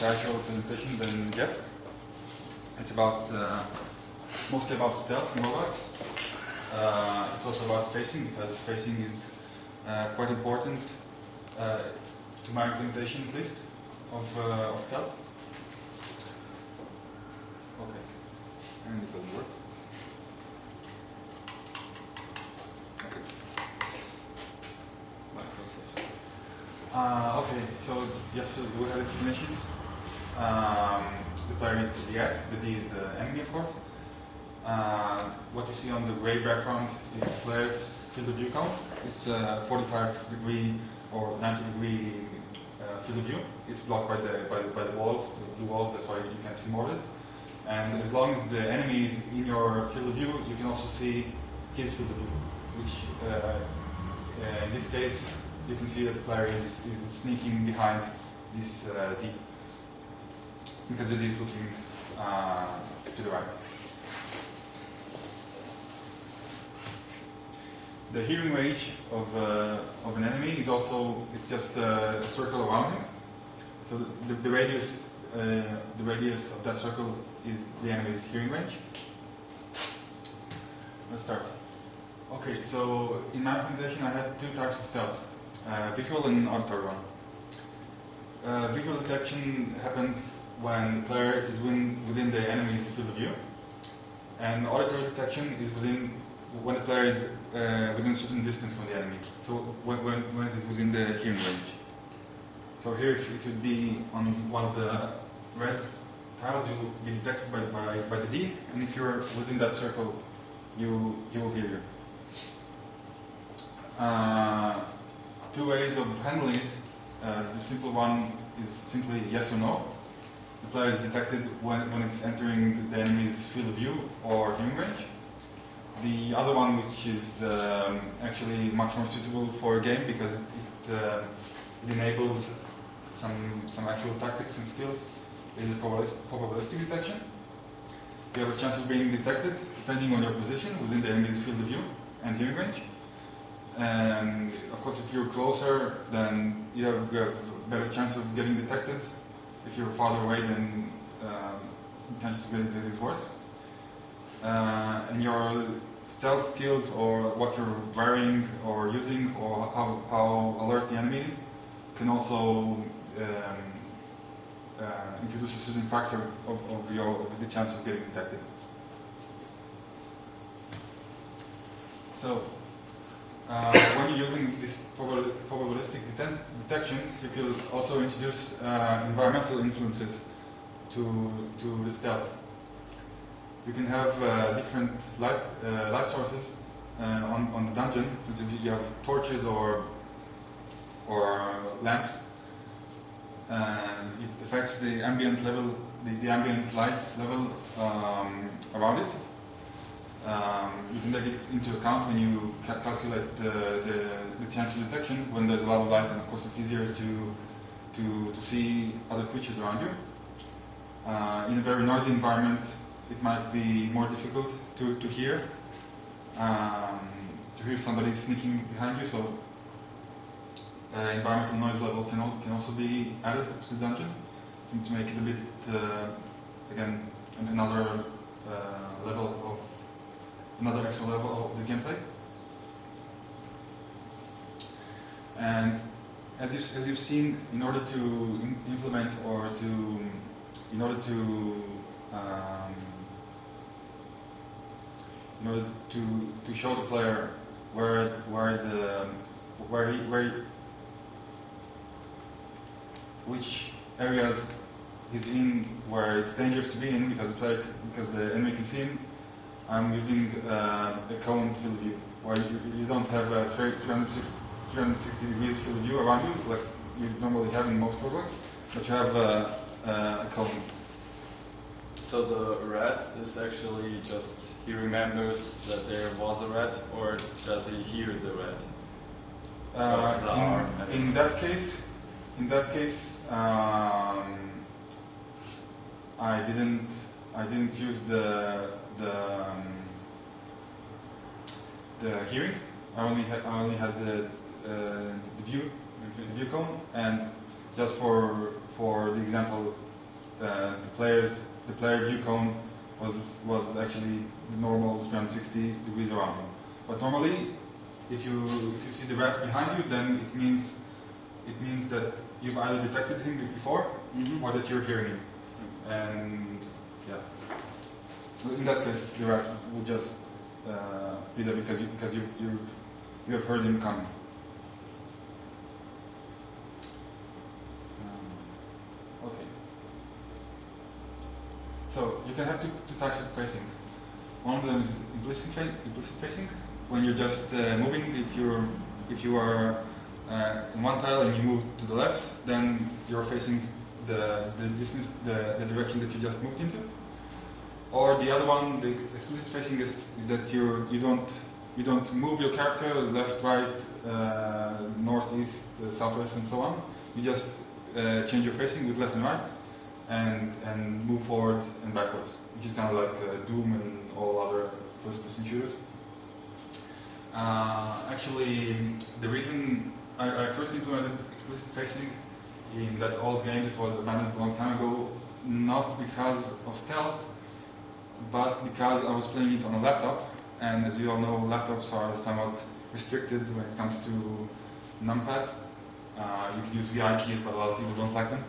casual presentation than Jeff. It's about mostly about stealth and roguelikes. It's also about facing, because facing is quite important to my implementation, at least, of stealth. Okay, and it doesn't work. Okay. Microsoft. Okay, so just so we have the definitions. The player is the ad, the D is the enemy, of course. What you see on the gray background is the player's field of view count. It's a 45-degree or 90-degree field of view. It's blocked by the walls, the blue walls. That's why you can't see more of it. And as long as the enemy is in your field of view, you can also see his field of view, which in this case you can see that the player is sneaking behind this D, because the D is looking to the right. The hearing range of an enemy is also, it's just a circle around him. So the radius of that circle is the enemy's hearing range. Let's start. Okay, so in my implementation I had two types of stealth, visual and auditory one. Visual detection happens when the player is within the enemy's field of view, and auditory detection is when the player is within a certain distance from the enemy, so when it is within the hearing range. So here, if you'd be on one of the red tiles, you will be detected by the D, and if you're within that circle, he will hear you. Two ways of handling it. The simple one is simply yes or no. The player is detected when it's entering the enemy's field of view or hearing range. The other one, which is actually much more suitable for a game because it enables some actual tactics and skills, is the probabilistic detection. You have a chance of being detected depending on your position within the enemy's field of view and hearing range. And of course, if you're closer, then you have a better chance of getting detected. If you're farther away, then the chances of getting detected is worse. And your stealth skills, or what you're wearing or using, or how alert the enemy is, can also introduce a certain factor of the chance of getting detected. So, when you're using this probabilistic detection, you can also introduce environmental influences to the stealth. You can have different light sources on the dungeon. For example, you have torches or lamps, and it affects the ambient level, the ambient light level around it. You can take it into account when you calculate the chance of detection when there's a lot of light, and of course it's easier to see other creatures around you. In a very noisy environment, it might be more difficult to hear somebody sneaking behind you. So environmental noise level can also be added to the dungeon to make it a bit again another extra level of the gameplay. And as you've seen, in order to implement or in order to show the player which areas he's in where it's dangerous to be in, because the enemy can see him, I'm using a cone field of view, where you don't have a 360 degrees field of view around you like you normally have in most roguelikes, but you have a cone. So the rat is actually just, he remembers that there was a rat, or does he hear the rat? In that case, I didn't use the hearing. I only had the view cone, and just for the example the player view cone was actually the normal 360 degrees around him. But normally, if you see the rat behind you, then it means that you've either detected him before or that you're hearing him. And yeah, in that case, the rat will just be there because you have heard him coming. Okay. So you can have two types of facing. One of them is implicit facing, when you're just moving. If you are in one tile and you move to the left, then you're facing the distance, the direction that you just moved into. Or the other one, the explicit facing, is that you don't move your character left, right, north, east, southwest, and so on. You just change your facing with left and right, and move forward and backwards, which is kind of like Doom and all other first-person shooters. Actually, the reason I first implemented explicit facing in that old game that was abandoned a long time ago, not because of stealth, but because I was playing it on a laptop, and as you all know, laptops are somewhat restricted when it comes to numpads. You can use VI keys, but a lot of people don't like them.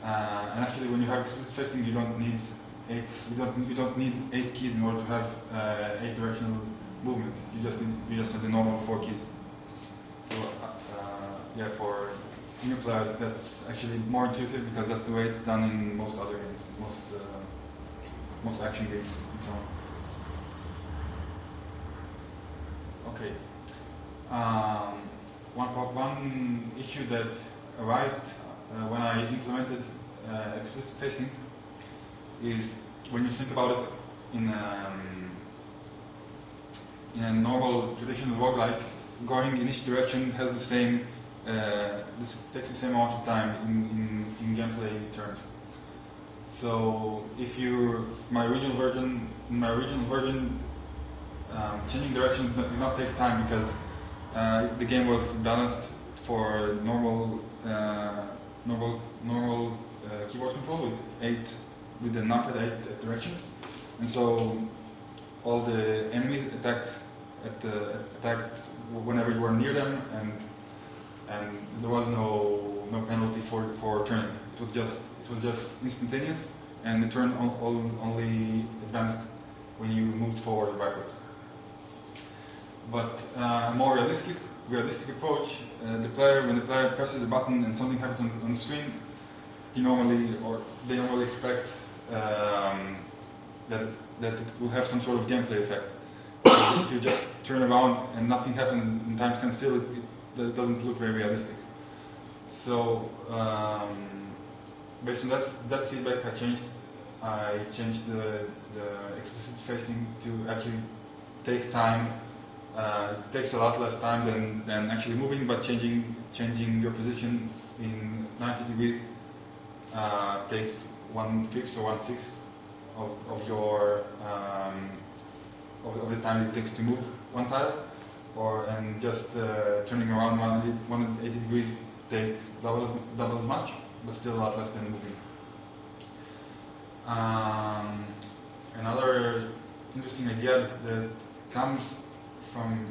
And actually, when you have explicit facing, you don't need 8 keys in order to have 8 directional movement. You just have the normal 4 keys. So yeah, for new players, that's actually more intuitive because that's the way it's done in most other games, most action games and so on. Okay. One issue that arose when I implemented explicit facing is when you think about it in a normal traditional roguelike, going in each direction has the same takes the same amount of time in gameplay terms. So if my original version, changing direction did not take time because the game was balanced for normal keyboard control with the numpad 8 directions, and so all the enemies attacked whenever you were near them, and there was no penalty for turning. It was just instantaneous, and the turn only advanced when you moved forward or backwards. But a more realistic approach, when the player presses a button and something happens on the screen, they normally expect that it will have some sort of gameplay effect. If you just turn around and nothing happens and time stands still, it doesn't look very realistic. So based on that feedback, I changed the explicit facing to actually take time. It takes a lot less time than actually moving, but changing your position in 90 degrees takes 1/5 or 1/6 of your of the time it takes to move one tile, and just turning around 180 degrees takes double as much, but still a lot less than moving. Another interesting idea that comes from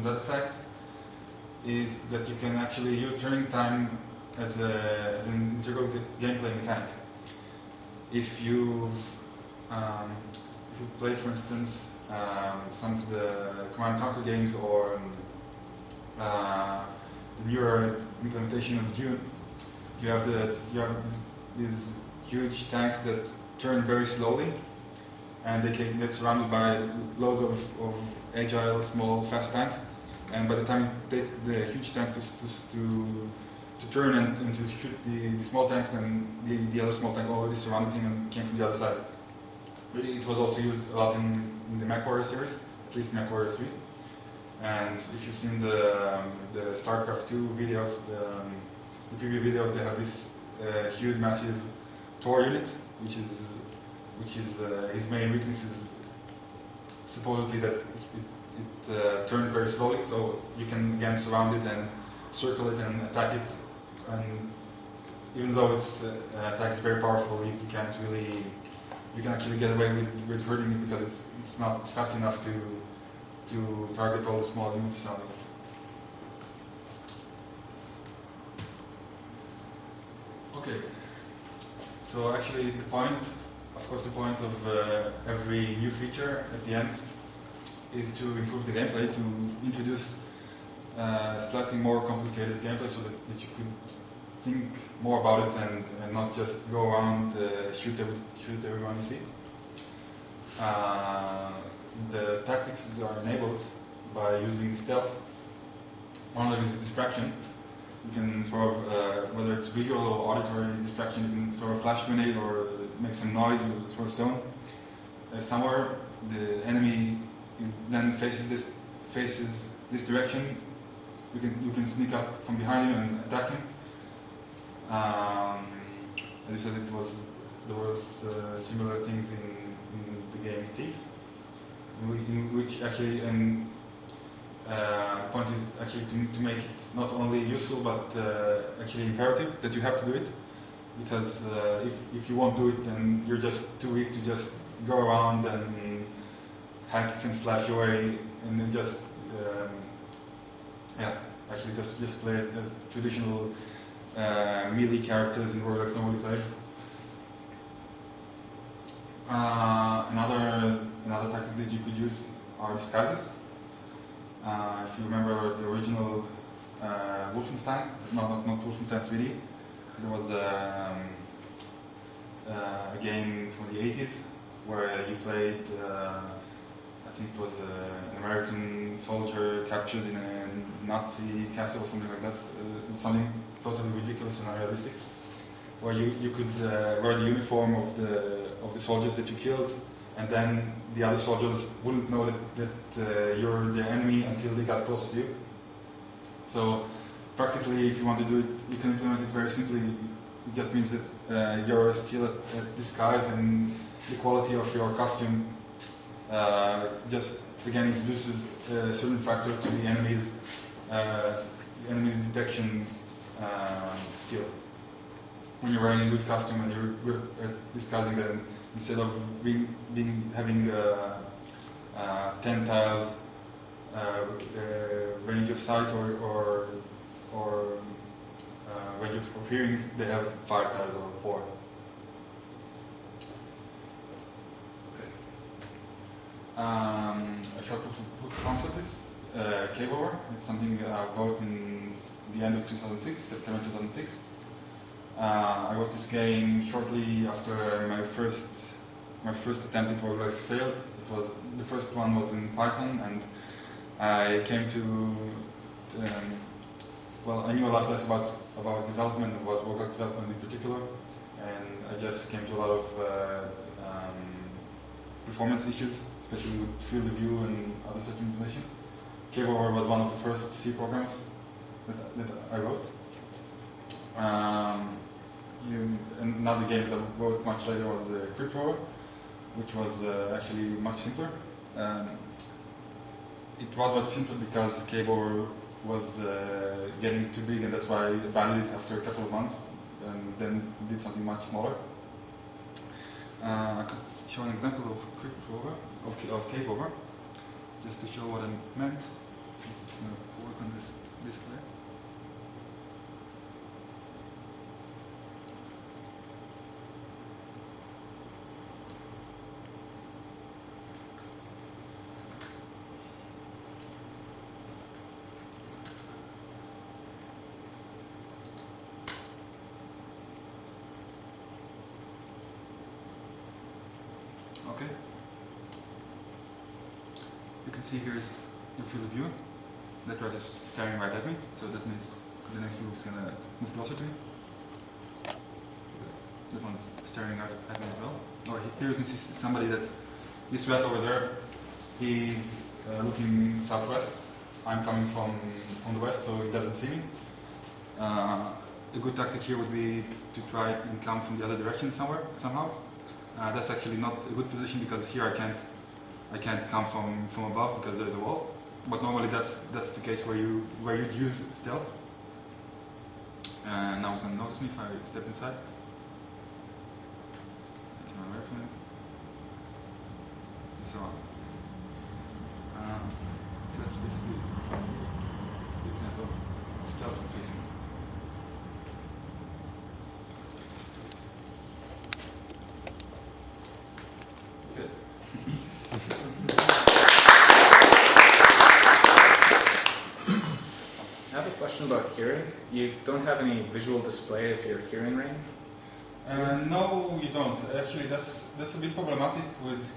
that effect is that you can actually use turning time as an integral gameplay mechanic. If you played, for instance, some of the Command & Conquer games or the newer implementation of Dune, you have these huge tanks that turn very slowly, and they can get surrounded by loads of agile, small, fast tanks. And by the time it takes the huge tank to turn and to shoot the small tanks, then the other small tank already surrounded him and came from the other side. It was also used a lot in the MechWarrior series, at least MechWarrior 3. And if you've seen the StarCraft 2 videos, the preview videos, they have this huge, massive Tor unit, which is his main weakness is supposedly that it turns very slowly, so you can again surround it and circle it and attack it, and even though its attack is very powerful, you can actually get away with hurting it because it's not fast enough to target all the small units on it. Okay, so actually the point of every new feature at the end is to improve the gameplay, to introduce slightly more complicated gameplay so that you could think more about it and not just go around, shoot everyone you see. The tactics that are enabled by using stealth, one of them is distraction. You can throw, whether it's visual or auditory distraction, you can throw a flash grenade or make some noise or throw a stone. Somewhere the enemy then faces this direction. You can sneak up from behind him and attack him. As you said, there was similar things in the game Thief, in which actually the point is actually to make it not only useful but actually imperative that you have to do it, because if you won't do it, then you're just too weak to just go around and hack and slash your way and then just actually just play as traditional melee characters in roguelikes normally play. Another tactic that you could use are disguises. If you remember the original Wolfenstein, not Wolfenstein 3D, there was a game from the 80s where you played, I think it was an American soldier captured in a Nazi castle or something like that, something totally ridiculous and unrealistic, where you could wear the uniform of the soldiers that you killed, and then the other soldiers wouldn't know that you're their enemy until they got close to you. So practically, if you want to do it, you can implement it very simply. It just means that your skill at disguise and the quality of your costume just again introduces a certain factor to the enemy's detection skill. When you're wearing a good costume and you're good at disguising them, instead of having 10 tiles range of sight or range of hearing, they have 5 tiles or 4. A short proof of concept is Cave Over. It's something I wrote in the end of 2006, September 2006. I wrote this game shortly after my first attempt at roguelikes failed. The first one was in Python, and I came to I knew a lot less about development and about roguelike development in particular, and I just came to a lot of performance issues, especially with field of view and other such implementations. Cave Over was one of the first C programs that I wrote. Another game that I wrote much later was Crypt Rover, which was actually much simpler. It was much simpler because Cave Over was getting too big, and that's why I abandoned it after a couple of months and then did something much smaller. I could show an example of Crypt Rover, of Cave Over, just to show what I meant. So it's going to work on this display. Okay. You can see here is your field of view. That rat is staring right at me, so that means the next group is going to move closer to me. That one's staring at me as well. Or here you can see somebody this rat over there, he's looking southwest. I'm coming from the west, so he doesn't see me. A good tactic here would be to try and come from the other direction somehow. That's actually not a good position because here I can't come from above because there's a wall. But normally that's the case where you'd use stealth. Now it's going to notice me if I step inside. Get my away from it. And so on. That's basically the example of stealth and pacing. That's it. I have a question about hearing. You don't have any visual display of your hearing range? No, you don't. Actually, that's a bit problematic with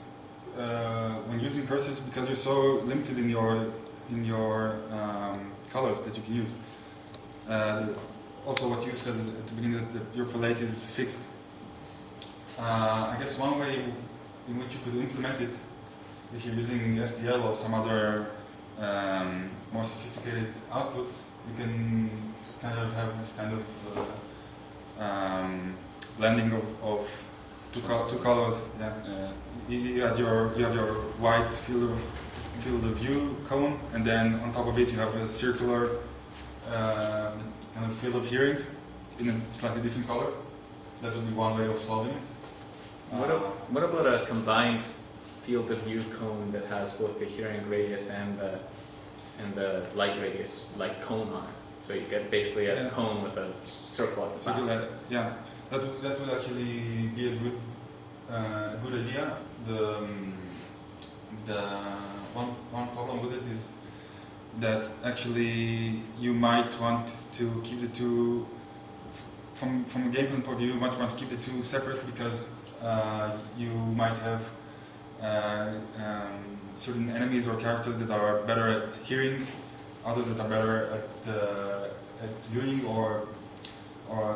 when using cursors because you're so limited in your colors that you can use. Also, what you said at the beginning that your palette is fixed. I guess one way in which you could implement it, if you're using SDL or some other more sophisticated output, you can kind of have this kind of blending of two colors. Yeah. You have your white field of view cone, and then on top of it you have a circular kind of field of hearing in a slightly different color. That would be one way of solving it. What about a combined field of view cone that has both the hearing radius and the light radius, like cone on it? So you get basically a cone with a circle at the back. Yeah, that would actually be a good idea. The one problem with it is that actually you might want to keep the two from a gameplay point of view. You might want to keep the two separate because you might have certain enemies or characters that are better at hearing, others that are better at viewing, or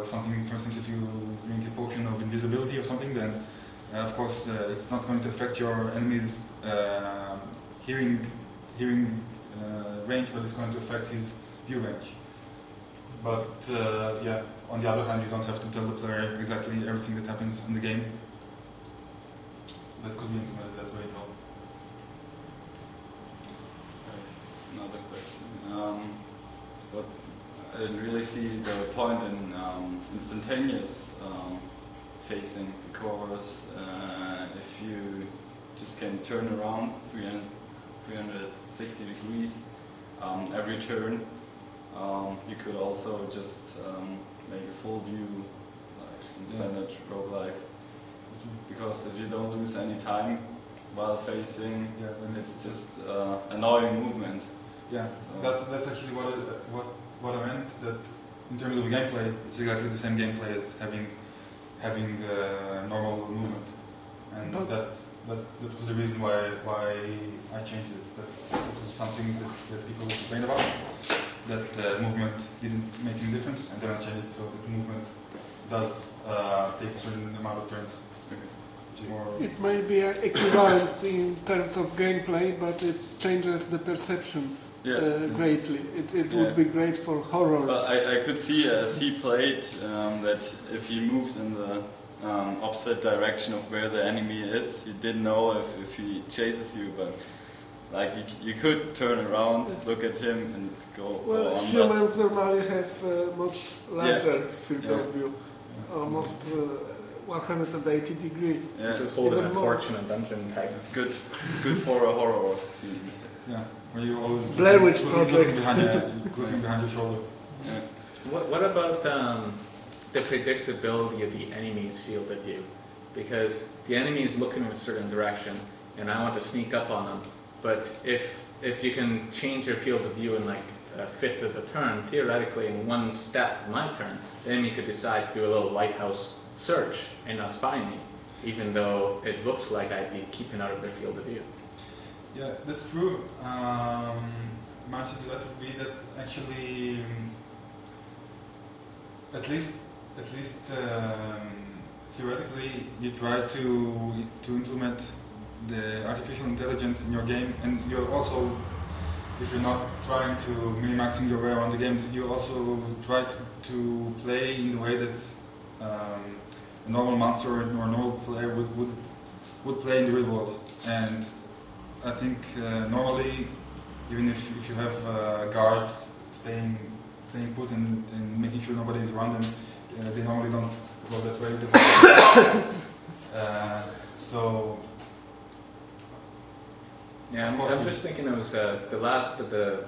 something. For instance, if you drink a potion of invisibility or something, then of course it's not going to affect your enemy's hearing range, but it's going to affect his view range. But yeah, on the other hand, you don't have to tell the player exactly everything that happens in the game. That could be implemented that way as well. Another question. What I didn't really see the point in instantaneous facing, because if you just can turn around 360 degrees every turn, you could also just make a full view like in standard roguelikes. Because if you don't lose any time while facing, then it's just annoying movement. Yeah, so that's actually what I meant. That in terms of gameplay, it's exactly the same gameplay as having normal movement, and that was the reason why I changed it. That was something that people complained about. That movement didn't make any difference, and then I changed it so that movement does take a certain amount of turns. It may be equivalent in terms of gameplay, but it changes the perception greatly. It would be great for horror. But I could see as he played that if he moved in the opposite direction of where the enemy is, he didn't know if he chases you, but like you could turn around, look at him and go well, on. humans normally have much larger field of view, almost 180 degrees. This is holding a torch in a dungeon type. Good. It's good for a horror. Yeah, when you always Blair Witch looking behind your shoulder. Yeah. What about the predictability of the enemy's field of view? Because the enemy is looking in a certain direction, and I want to sneak up on them. But if you can change your field of view in like a fifth of the turn, theoretically in one step, my turn, the enemy could decide to do a little lighthouse search and not spy me, even though it looks like I'd be keeping out of their field of view. Yeah, that's true. My answer to that would be that actually, at least theoretically, you try to implement the artificial intelligence in your game, and you're also, if you're not trying to minimizing your way around the game, you also try to play in the way that a normal monster or a normal player would play in the real world. And I think normally, even if you have guards staying staying put and making sure nobody is around them. They normally don't go that way. So. Yeah, I'm just thinking it was the last of the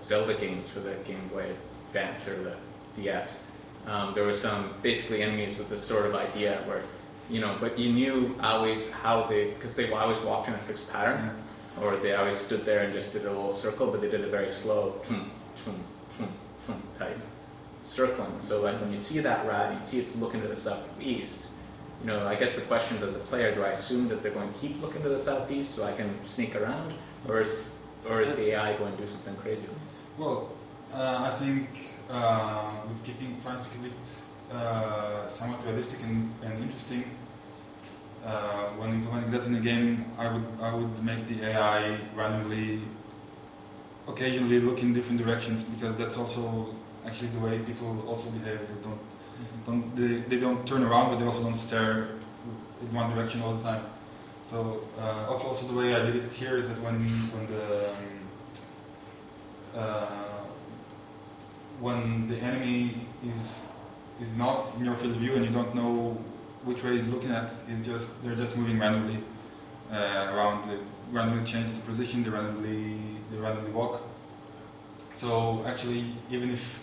Zelda games for the Game Boy Advance or the DS. There were some basically enemies with this sort of idea where, but you knew always how because they always walked in a fixed pattern, or they always stood there and just did a little circle, but they did a very slow type circling. So like when you see that rat, you see it's looking to the southeast. I guess the question is, as a player, do I assume that they're going to keep looking to the southeast so I can sneak around, or is the AI going to do something crazy? Well, I think with trying to keep it somewhat realistic and interesting, when implementing that in a game, I would make the AI randomly, occasionally look in different directions, because that's also actually the way people also behave. They don't turn around, but they also don't stare in one direction all the time. So also the way I did it here is that when the enemy is not in your field of view and you don't know which way he's looking at, they're just moving randomly around. They randomly change the position. They randomly walk. So actually, even if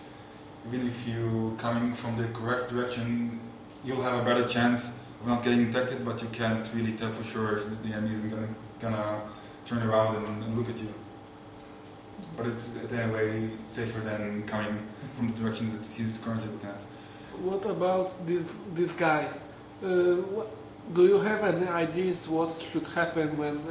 you're coming from the correct direction, you'll have a better chance of not getting detected, but you can't really tell for sure if the enemy isn't gonna turn around and look at you. But it's anyway safer than coming from the direction that he's currently looking at. What about these guys? Do you have any ideas what should happen when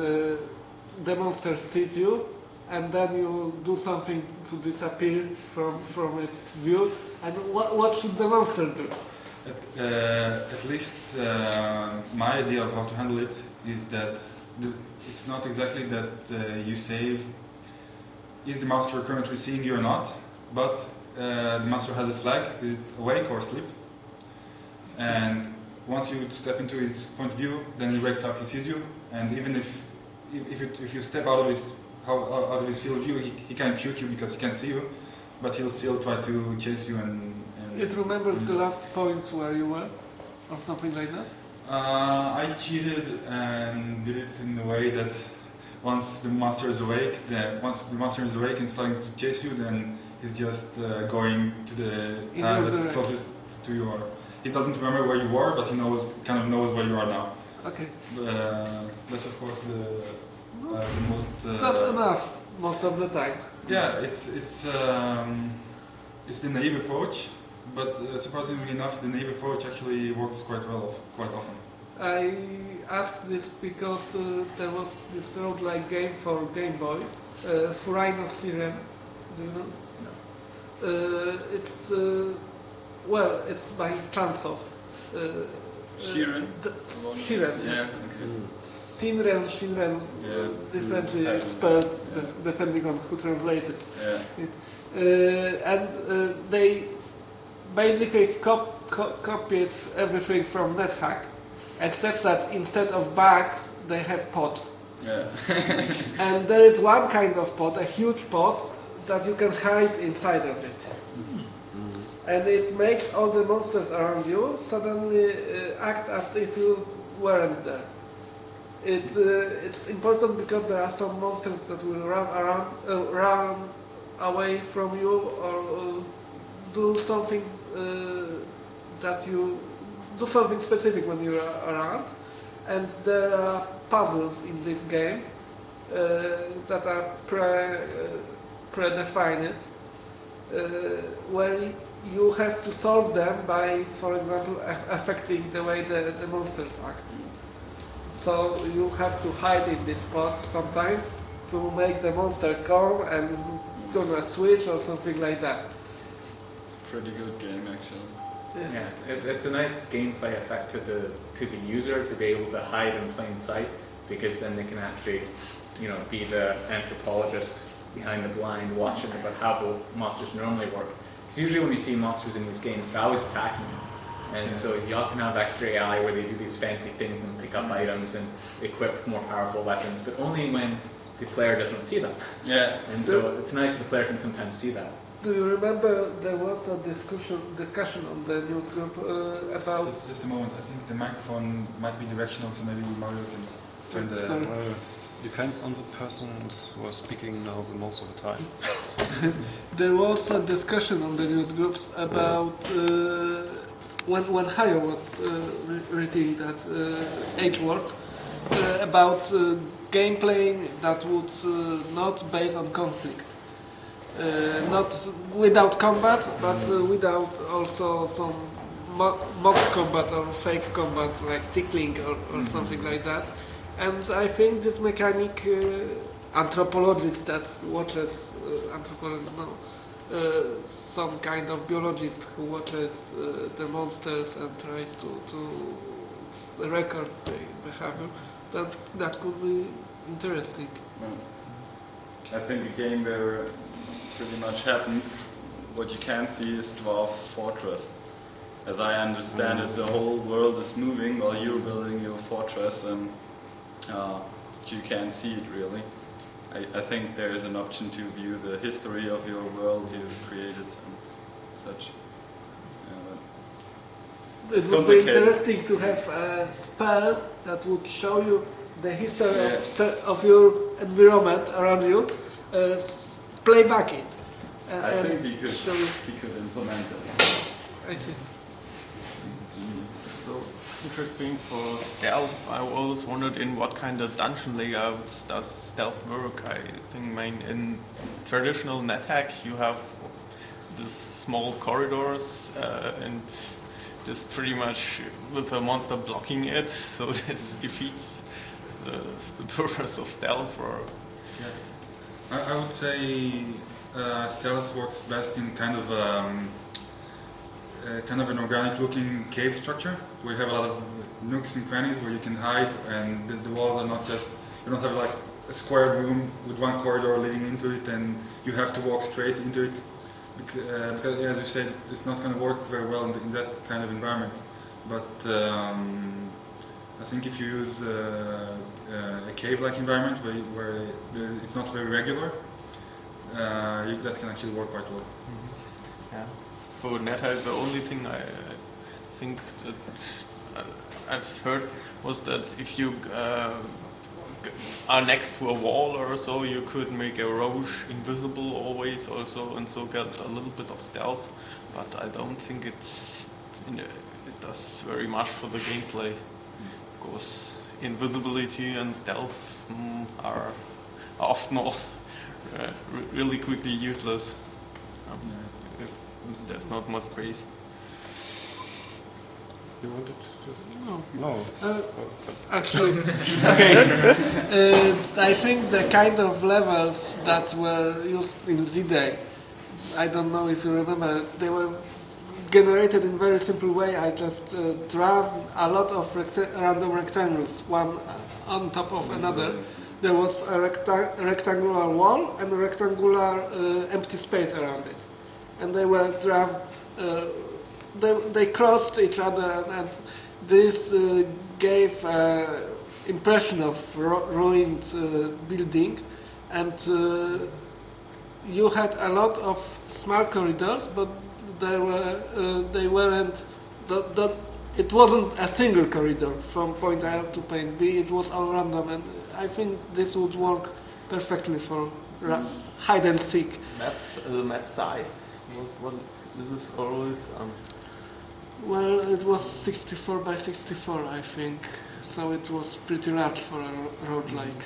the monster sees you, and then you do something to disappear from its view? And what should the monster do? At least my idea of how to handle it is that it's not exactly that you save is the monster currently seeing you or not, but the monster has a flag, is it awake or asleep? And once you step into his point of view, then he wakes up, he sees you, and even if you step out of his field of view, he can't shoot you because he can't see you, but he'll still try to chase you and it remembers the last point where you were, or something like that? I cheated and did it in a way that once the monster is awake and starting to chase you, then he's just going to the tile that's closest to you. He doesn't remember where you were, but he kind of knows where you are now. Okay. That's of course the most. That's enough most of the time. Yeah, it's the naive approach, but surprisingly enough, the naive approach actually works quite often. I asked this because there was this roguelike game for Game Boy, Furino Siren. Do you know? No. It's by Chansoft. Shiren? Shiren. Yeah, okay. Shinren, differently spelled depending on who translates it. And they basically copied everything from NetHack, except that instead of bags, they have pods. Yeah. And there is one kind of pod, a huge pod, that you can hide inside of it. And it makes all the monsters around you suddenly act as if you weren't there. It's important because there are some monsters that will run away from you or do something do something specific when you're around. And there are puzzles in this game that are predefined, where you have to solve them by, for example, affecting the way the monsters act. So you have to hide in this spot sometimes to make the monster come and turn a switch or something like that. It's a pretty good game, actually. Yes. Yeah, it's a nice gameplay effect to the user to be able to hide in plain sight, because then they can actually, be the anthropologist behind the blind, watching about how the monsters normally work. Because usually when you see monsters in these games, they're always attacking you. And so you often have extra AI where they do these fancy things and pick up items and equip more powerful weapons, but only when the player doesn't see them. Yeah. And so it's nice if the player can sometimes see that. Do you remember there was a discussion on the news group about... Just a moment, I think the microphone might be directional, so maybe Mario can turn the... Sorry. Depends on the person who is speaking now most of the time. There was a discussion on the news groups about when Hayo was reading that age work about gameplay that would not base on conflict. Not without combat, but without also some mock combat or fake combat, like tickling or something like that. And I think this mechanic, anthropologist that watches, some kind of biologist who watches the monsters and tries to record their behavior, that could be interesting. I think a game where pretty much happens, what you can see is Dwarf Fortress. As I understand it, the whole world is moving while you're building your fortress, and you can't see it really. I think there is an option to view the history of your world you've created and such. It would be interesting to have a spell that would show you the history of your environment around you. Play back it. I think he could implement it. I see. So interesting for stealth. I always wondered in what kind of dungeon layouts does stealth work. I think in traditional NetHack you have these small corridors and this pretty much with a monster blocking it, so this defeats the purpose of stealth. Or I would say stealth works best in kind of an organic-looking cave structure, where you have a lot of nooks and crannies where you can hide, and the walls are not just, you don't have like a square room with one corridor leading into it, and you have to walk straight into it, because as you said, it's not going to work very well in that kind of environment. But I think if you use a cave-like environment where it's not very regular, that can actually work quite well. Mm-hmm. Yeah. For NetHack, the only thing I think that I've heard was that if you are next to a wall or so, you could make a rogue invisible always also, and so get a little bit of stealth. But I don't think it does very much for the gameplay, because invisibility and stealth are often really quickly useless. If there's not much space. You wanted to? No. No. Actually, okay. I think the kind of levels that were used in Z-Day, I don't know if you remember, they were generated in very simple way. I just draw a lot of random rectangles, one on top of another. There was a rectangular wall and a rectangular empty space around it, and they were drawn. They crossed each other, and this gave impression of ruined building, and you had a lot of small corridors, but they weren't. It wasn't a single corridor from point A to point B. It was all random, and I think this would work perfectly for hide and seek. The map size was what? This is always. Well, it was 64 by 64, I think, so it was pretty large for a roguelike.